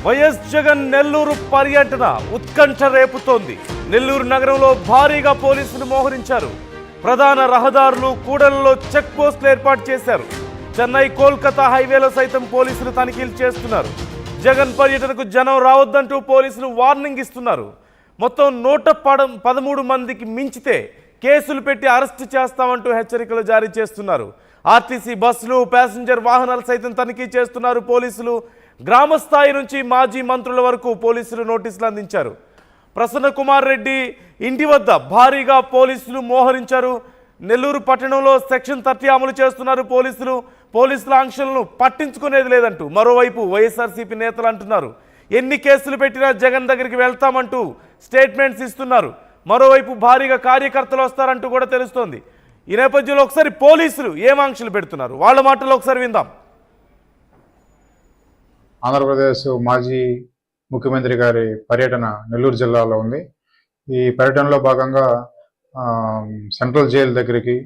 YS Jagan Nellore పర్యటన ఉత్కంఠ రేపుతోంది. నెల్లూరు నగరంలో భారీగా పోలీసులు మోహరించారు. ప్రధాన రహదారులు కూడలలో చెక్ పోస్టులు ఏర్పాటు చేశారు. చెన్నై కోల్కతా హైవేలో సైతం పోలీసులు తనిఖీలు చేస్తున్నారు. జగన్ పర్యటనకు జనం రావద్దంటూ పోలీసులు వార్నింగ్ ఇస్తున్నారు. మొత్తం 113 మందికి మించితే కేసులు పెట్టి అరెస్టు చేస్తామంటూ హెచ్చరికలు జారీ చేస్తున్నారు. ఆర్టీసీ బస్సులు ప్యాసింజర్ వాహనాలు సైతం తనిఖీ చేస్తున్నారు పోలీసులు. గ్రామ స్థాయి నుంచి మాజీ మంత్రుల వరకు పోలీసులు నోటీసులు అందించారు. ప్రసన్న కుమార్ రెడ్డి ఇంటి వద్ద భారీగా పోలీసులు మోహరించారు. నెల్లూరు పట్టణంలో సెక్షన్ 30 అమలు చేస్తున్నారు పోలీసుల ఆంక్షలను పట్టించుకునేది లేదంటూ మరోవైపు వైఎస్ఆర్సీపీ నేతలు అంటున్నారు. ఎన్ని కేసులు పెట్టినా జగన్ దగ్గరికి వెళ్తామంటూ స్టేట్మెంట్స్ ఇస్తున్నారు. మరోవైపు భారీగా కార్యకర్తలు వస్తారంటూ కూడా తెలుస్తోంది. ఈ నేపథ్యంలో ఒకసారి పోలీసులు ఏం ఆంక్షలు పెడుతున్నారు వాళ్ళ మాటలు ఒకసారి విందాం. ఆంధ్రప్రదేశ్ మాజీ ముఖ్యమంత్రి గారి పర్యటన నెల్లూరు జిల్లాలో ఉంది. ఈ పర్యటనలో భాగంగా సెంట్రల్ జైలు దగ్గరికి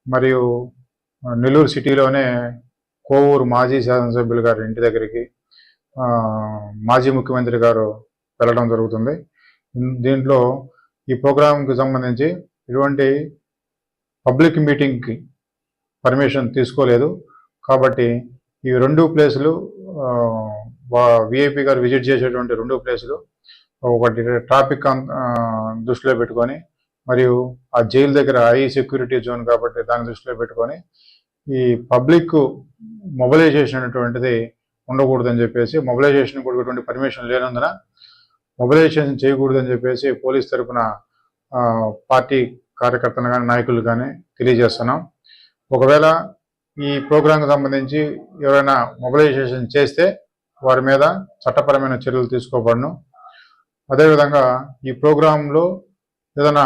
మరియు నెల్లూరు సిటీలోనే కోవూరు మాజీ శాసనసభ్యులు గారి ఇంటి దగ్గరికి మాజీ ముఖ్యమంత్రి గారు వెళ్ళడం జరుగుతుంది. దీంట్లో ఈ ప్రోగ్రాంకి సంబంధించి ఎటువంటి పబ్లిక్ మీటింగ్కి పర్మిషన్ తీసుకోలేదు. కాబట్టి ఈ 2 ప్లేసులు విఐపి గారు విజిట్ చేసేటువంటి 2 ప్లేసులు, ఒకటి ట్రాఫిక్ దృష్టిలో పెట్టుకొని మరియు ఆ జైలు దగ్గర హై సెక్యూరిటీ జోన్ కాబట్టి దాన్ని దృష్టిలో పెట్టుకొని ఈ పబ్లిక్ మొబిలైజేషన్ అనేటువంటిది ఉండకూడదని చెప్పేసి, మొబిలైజేషన్ కూడా ఎటువంటి పర్మిషన్ లేనందున మొబిలైజేషన్ చేయకూడదని చెప్పేసి పోలీస్ తరఫున పార్టీ కార్యకర్తలు కానీ నాయకులు కానీ తెలియజేస్తున్నాం. ఒకవేళ ఈ ప్రోగ్రాంకి సంబంధించి ఎవరైనా మొబిలైజేషన్ చేస్తే వారి మీద చట్టపరమైన చర్యలు తీసుకోబడను. అదేవిధంగా ఈ ప్రోగ్రాంలో ఏదైనా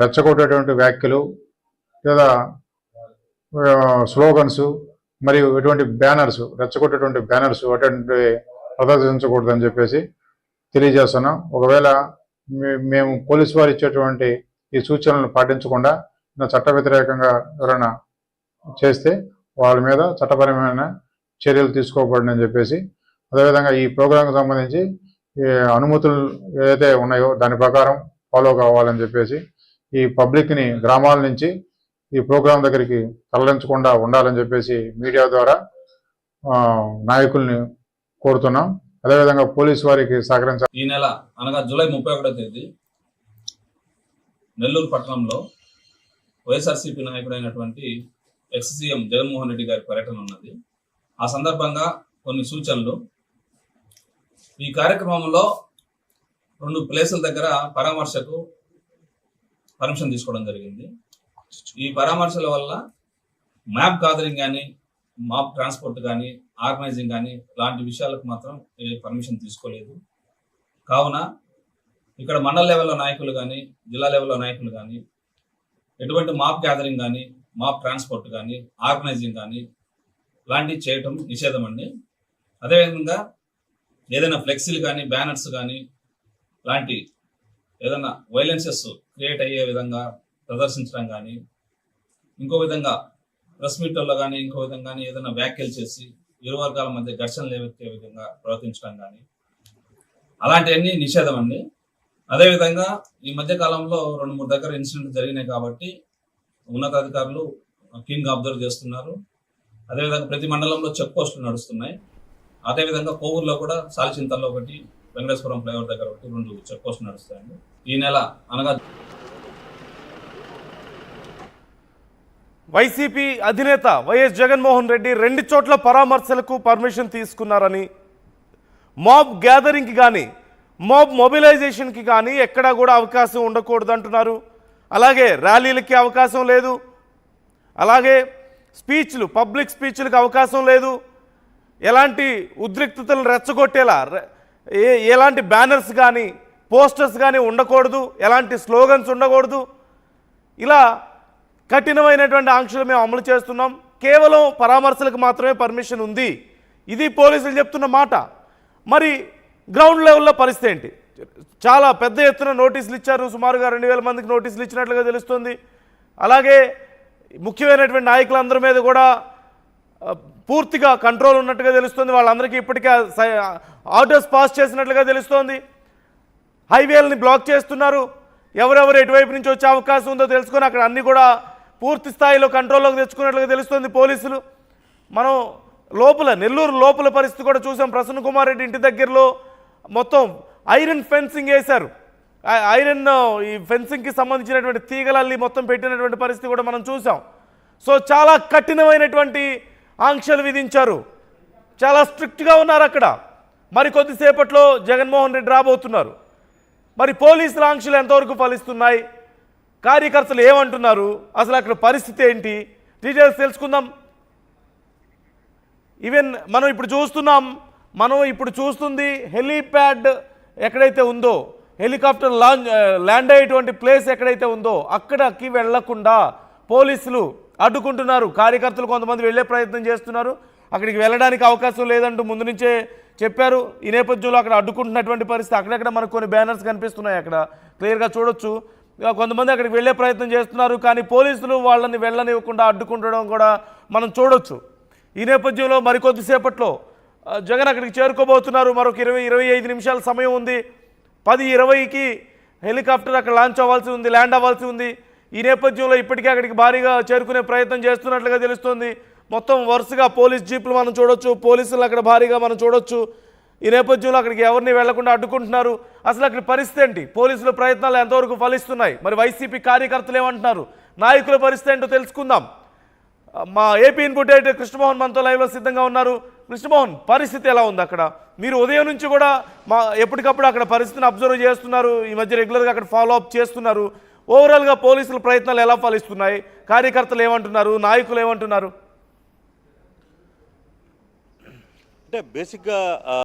రెచ్చగొట్టేటువంటి వ్యాఖ్యలు లేదా స్లోగన్స్ మరియు ఎటువంటి బ్యానర్స్, రెచ్చగొట్టేటువంటి బ్యానర్స్ అటువంటి ప్రదర్శించకూడదని చెప్పేసి తెలియజేస్తున్నాం. ఒకవేళ మేము పోలీసు వారు ఇచ్చేటువంటి ఈ సూచనలను పాటించకుండా చట్ట వ్యతిరేకంగా ఎవరైనా చేస్తే వాళ్ళ మీద చట్టపరమైన చర్యలు తీసుకోబడని చెప్పేసి, అదేవిధంగా ఈ ప్రోగ్రాంకి సంబంధించి అనుమతులు ఏదైతే ఉన్నాయో దాని ప్రకారం ఫాలో కావాలని చెప్పేసి ఈ పబ్లిక్ని గ్రామాల నుంచి ఈ ప్రోగ్రాం దగ్గరికి తరలించకుండా ఉండాలని చెప్పేసి మీడియా ద్వారా నాయకుల్ని కోరుతున్నాం. అదేవిధంగా పోలీసు వారికి సహకరించాలి. ఈ నెల అనగా జూలై 31వ తేదీ నెల్లూరు పట్టణంలో వైఎస్ఆర్సీపీ నాయకుడైనటువంటి ఎక్స్ సీఎం జగన్మోహన్ రెడ్డి గారి పర్యటన ఉన్నది. ఆ సందర్భంగా కొన్ని సూచనలు. ఈ కార్యక్రమంలో 2 ప్లేసుల దగ్గర పరామర్శకు పర్మిషన్ తీసుకోవడం జరిగింది. ఈ పరామర్శల వల్ల మ్యాప్ గాదరింగ్ కానీ మాప్ ట్రాన్స్పోర్ట్ కానీ ఆర్గనైజింగ్ కానీ లాంటి విషయాలకు మాత్రం పర్మిషన్ తీసుకోలేదు. కావున ఇక్కడ మండల లెవెల్లో నాయకులు కానీ జిల్లా లెవెల్లో నాయకులు కానీ ఎటువంటి మాప్ గ్యాదరింగ్ కానీ మాప్ ట్రాన్స్పోర్ట్ కానీ ఆర్గనైజింగ్ కానీ లాంటివి చేయటం నిషేధం అండి. అదేవిధంగా ఏదైనా ఫ్లెక్సీలు కానీ బ్యానర్స్ కానీ లాంటి ఏదైనా వైలెన్సెస్ క్రియేట్ అయ్యే విధంగా ప్రదర్శించడం కానీ, ఇంకో విధంగా ప్రెస్ మీట్లలో కానీ ఇంకో విధంగా కానీ ఏదైనా వ్యాఖ్యలు చేసి ఇరు వర్గాల మధ్య ఘర్షణ లేవెత్తే విధంగా ప్రవర్తించడం కానీ అలాంటివన్నీ నిషేధం అండి. అదేవిధంగా ఈ మధ్య కాలంలో 2-3 దగ్గర ఇన్సిడెంట్ జరిగినాయి కాబట్టి ఉన్నతాధికారులు కీన్గా అబ్జర్వ్ చేస్తున్నారు. అదేవిధంగా ప్రతి మండలంలో చెక్ పోస్టులు నడుస్తున్నాయి. అదేవిధంగా కోవూరులో కూడా సాలిచింతల్లో ఒకటి, వెంకటేశ్వరం ఫ్లైఓవర్ దగ్గర ఒకటి 2 చెక్ పోస్టులు నడుస్తాయండి. ఈ నెల అనగా వైసీపీ అధినేత వైఎస్ జగన్మోహన్ రెడ్డి 2 చోట్ల పరామర్శలకు పర్మిషన్ తీసుకున్నారని, మాబ్ గ్యాదరింగ్కి కానీ మాబ్ మొబిలైజేషన్కి కానీ ఎక్కడా కూడా అవకాశం ఉండకూడదు అంటున్నారు. అలాగే ర్యాలీలకి అవకాశం లేదు, అలాగే పబ్లిక్ స్పీచ్లకు అవకాశం లేదు, ఎలాంటి ఉద్రిక్తతలను రెచ్చగొట్టేలా ఎలాంటి బ్యానర్స్ కానీ పోస్టర్స్ కానీ ఉండకూడదు, ఎలాంటి స్లోగన్స్ ఉండకూడదు. ఇలా కఠినమైనటువంటి ఆంక్షలు మేము అమలు చేస్తున్నాం. కేవలం పరామర్శలకు మాత్రమే పర్మిషన్ ఉంది. ఇది పోలీసులు చెప్తున్న మాట. మరి గ్రౌండ్ లెవెల్లో పరిస్థితి ఏంటి? చాలా పెద్ద ఎత్తున నోటీసులు ఇచ్చారు. సుమారుగా 2000 మందికి నోటీసులు ఇచ్చినట్లుగా తెలుస్తుంది. అలాగే ముఖ్యమైనటువంటి నాయకులందరి మీద కూడా పూర్తిగా కంట్రోల్ ఉన్నట్టుగా తెలుస్తుంది. వాళ్ళందరికీ ఇప్పటికే ఆర్డర్స్ పాస్ చేసినట్లుగా తెలుస్తోంది. హైవేలని బ్లాక్ చేస్తున్నారు. ఎవరెవరు ఎటువైపు నుంచి వచ్చే అవకాశం ఉందో తెలుసుకొని అక్కడ అన్ని కూడా పూర్తి స్థాయిలో కంట్రోల్లోకి తెచ్చుకున్నట్లుగా తెలుస్తుంది పోలీసులు. మనం లోపల నెల్లూరు లోపల పరిస్థితి కూడా చూసాం. ప్రసన్న కుమార్ రెడ్డి ఇంటి దగ్గరలో మొత్తం ఐరన్ ఫెన్సింగ్ వేశారు. ఐరన్ ఈ ఫెన్సింగ్కి సంబంధించినటువంటి తీగలల్లి మొత్తం పెట్టినటువంటి పరిస్థితి కూడా మనం చూసాం. సో చాలా కఠినమైనటువంటి ఆంక్షలు విధించారు. చాలా స్ట్రిక్ట్గా ఉన్నారు అక్కడ. మరి కొద్దిసేపట్లో జగన్మోహన్ రెడ్డి రాబోతున్నారు. మరి పోలీసుల ఆంక్షలు ఎంతవరకు ఫలిస్తున్నాయి, కార్యకర్తలు ఏమంటున్నారు, అసలు అక్కడ పరిస్థితి ఏంటి, డీటెయిల్స్ తెలుసుకుందాం. ఈవెన్ మనం ఇప్పుడు చూస్తుంది హెలీప్యాడ్ ఎక్కడైతే ఉందో, హెలికాప్టర్ ల్యాండ్ అయ్యేటువంటి ప్లేస్ ఎక్కడైతే ఉందో అక్కడికి వెళ్లకుండా పోలీసులు అడ్డుకుంటున్నారు. కార్యకర్తలు కొంతమంది వెళ్లే ప్రయత్నం చేస్తున్నారు. అక్కడికి వెళ్ళడానికి అవకాశం లేదంటూ ముందు నుంచే చెప్పారు. ఈ నేపథ్యంలో అక్కడ అడ్డుకుంటున్నటువంటి పరిస్థితి. అక్కడక్కడ మనకు కొన్ని బ్యానర్స్ కనిపిస్తున్నాయి, అక్కడ క్లియర్గా చూడొచ్చు. కొంతమంది అక్కడికి వెళ్ళే ప్రయత్నం చేస్తున్నారు, కానీ పోలీసులు వాళ్ళని వెళ్ళనివ్వకుండా అడ్డుకుంటడం కూడా మనం చూడొచ్చు. ఈ నేపథ్యంలో మరికొద్దిసేపట్లో జగన్ అక్కడికి చేరుకోబోతున్నారు. మరొక 20-25 నిమిషాల సమయం ఉంది. 10:20కి హెలికాప్టర్ అక్కడ ల్యాండ్ అవ్వాల్సి ఉంది. ఈ నేపథ్యంలో ఇప్పటికే అక్కడికి భారీగా చేరుకునే ప్రయత్నం చేస్తున్నట్లుగా తెలుస్తోంది. మొత్తం వరుసగా పోలీస్ జీపులు మనం చూడొచ్చు, పోలీసులు అక్కడ భారీగా మనం చూడొచ్చు. ఈ నేపథ్యంలో అక్కడికి ఎవరిని వెళ్లకుండా అడ్డుకుంటున్నారు. అసలు అక్కడ పరిస్థితి ఏంటి, పోలీసుల ప్రయత్నాలు ఎంతవరకు ఫలిస్తున్నాయి, మరి వైసీపీ కార్యకర్తలు ఏమంటున్నారు, నాయకుల పరిస్థితి ఏంటో తెలుసుకుందాం. మా ఏపీ ఇన్పుట్ ఎడిటర్ కృష్ణమోహన్ మనతో లైవ్లో సిద్ధంగా ఉన్నారు. కృష్ణమోహన్, పరిస్థితి ఎలా ఉంది అక్కడ? మీరు ఉదయం నుంచి కూడా ఎప్పటికప్పుడు అక్కడ పరిస్థితిని అబ్జర్వ్ చేస్తున్నారు, ఈ మధ్య రెగ్యులర్గా అక్కడ ఫాలో అప్ చేస్తున్నారు. ఓవరాల్గా పోలీసుల ప్రయత్నాలు ఎలా ఫలిస్తున్నాయి, కార్యకర్తలు ఏమంటున్నారు, నాయకులు ఏమంటున్నారు? అంటే బేసిక్గా